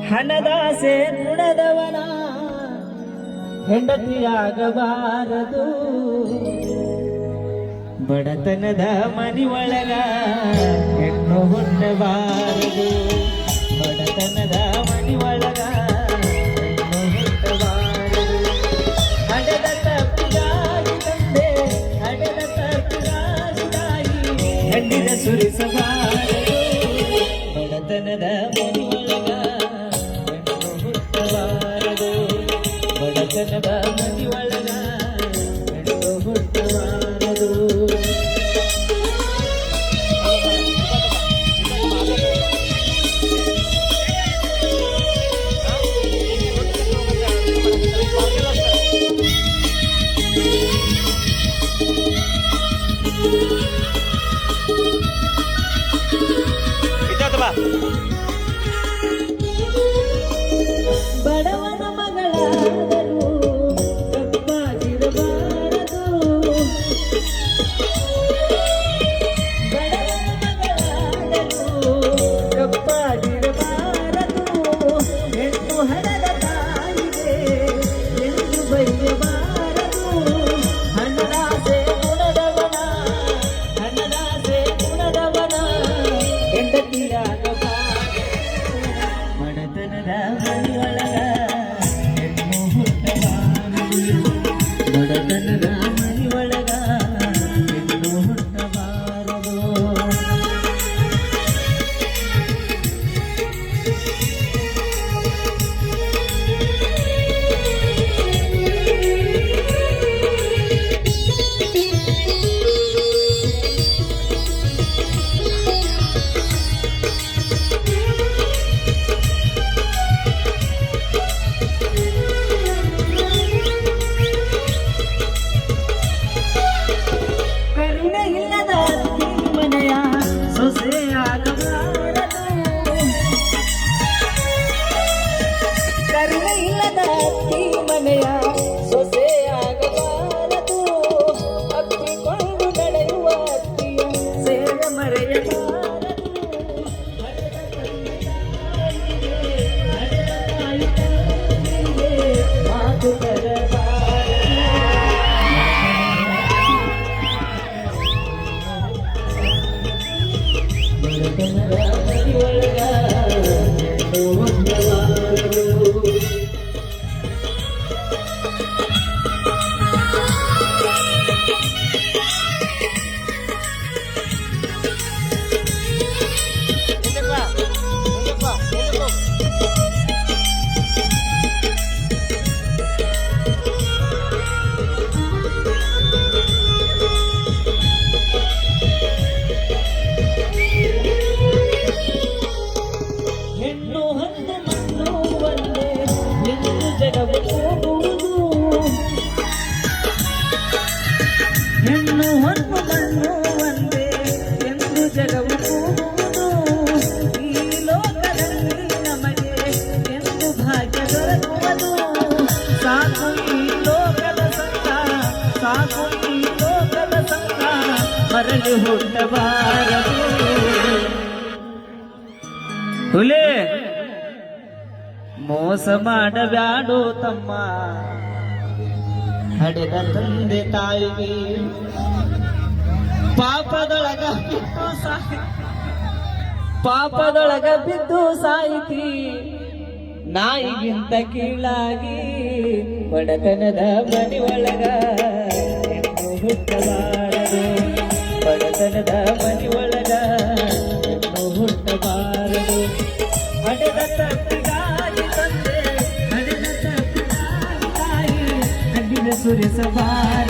ಹಣದಾಸೆ ನುಡದವನ ಹೆಂಡತಿಯಾಗಬಾರದು. ಬಡತನದ ಮನಿಯೊಳಗ ಹೆಣ್ಣು ಹುಟ್ಟಬಾರದು. ಬಡತನದ ಮನಿಯೊಳಗ ಹೆಣ್ಣು ಹುಟ್ಟಬಾರದು. ಹಡೆದ ತಪ್ಪಿಗಾಗಿ ತಂದೆ, ಹಡೆದ ತಪ್ಪಿಗಾಗಿ ತಾಯಿ, ಕಣ್ಣಿನ ಸುರಿಸಬಾರದು. ಬಡತನದ ಮನಿಯೊಳಗ ಹೆಣ್ಣು ಹುಟ್ಟಬಾರದು. ಬಡತನದ ಮನಿಯೊಳಗ ಹೆಣ್ಣು ಹುಟ್ಟಬಾರದು. ಬಡವನ ಮಗಳಾದರೂ ಕಪ್ಪಾಗಿರಬಾರದು. ಬಡವನ ಮಗಳಾದರೂ ಕಪ್ಪಾಗಿರಬಾರದು. ಹೆಣ್ಣು ಹಣದ ತಾಯಿಗೆ ಎಂದು ಬೈಯಬಾರದು. ಹಣದಾಸೆ ಗುಣದವನ, ಹಣದಾಸೆ ಗುಣದವನ ಹೆಂಡತಿಯಾಗಬಾರದು. ಬಡತನದ ಮನಿಯೊಳಗ ಹೆಣ್ಣು ಹುಟ್ಟಬಾರದು. ಬಡತನದ ಮನಿಯೊಳಗ ಹೆಣ್ಣು ಹುಟ್ಟಬಾರದು. ಕರುಣೆ ಇಲ್ಲದ ಮನೆಯ ಸೊಸೆಯಾಗಬಾರದು. ಕರುಣೆ ಇಲ್ಲದ ಮನೆಯ ಸೊಸೆಯಾಗಬಾರದು. ಅಪ್ಪಿಕೊಂಡು ನಡೆಯುವ ಅತ್ತಿಯ ಸೇವೆ ಮರೆಯಬಾರದು. ಮಾತು ತರಬಾರದು. ಬಡತನದ ಮನಿಯೊಳಗ ಹೆಣ್ಣು ಹುಟ್ಟಬಾರದು. ಹೆಣ್ಣು ಹಣ್ಣು ಮಣ್ಣು ಒಂದೇ ಎಂದು ಜಗವು ಕೂಗುವುದು. ಹೆಣ್ಣು ಹಣ್ಣು ಮಣ್ಣು ಒಂದೇ ಎಂದು ಜಗವು ಕೂಗುವುದು. ಈ ಲೋಕದಲ್ಲಿ ನಮಗೆ ಎಂದು ಭಾಗ್ಯ ದೊರಕುವುದು. ಸಾಕು ಈ ಲೋಕದ ಸಂಗ, ಸಾಕು ಈ ಲೋಕದ ಸಂಗ, ಮರಳಿ ಹುಟ್ಟಬಾರದು. ಹುಲಿ ಮೋಸ ಮಾಡಬ್ಯಾಡು ತಮ್ಮ, ಹಡೆದ ತಂದೆ ತಾಯಿಗೆ ಪಾಪದೊಳಗ ಬಿದ್ದು ಸಾಯಿತಿ. ನಾಯಿಗಿಂತ ಕೀಳಾಗಿ ಬಡತನದ ಮನಿಯೊಳಗ ಹೆಣ್ಣು ಹುಟ್ಟಬಾರದು. ಬಡತನದ ಮನಿಯೊಳಗ ಹೆಣ್ಣು ಹುಟ್ಟಬಾರದು. ಹಡೆದ ತಪ್ಪಿಗಾಗಿ ತಂದೆ, ಹಡೆದ ತಪ್ಪಿಗಾಗಿ ತಾಯಿ, ಕಣ್ಣಿನ ಸುರಿಸಬಾರದು.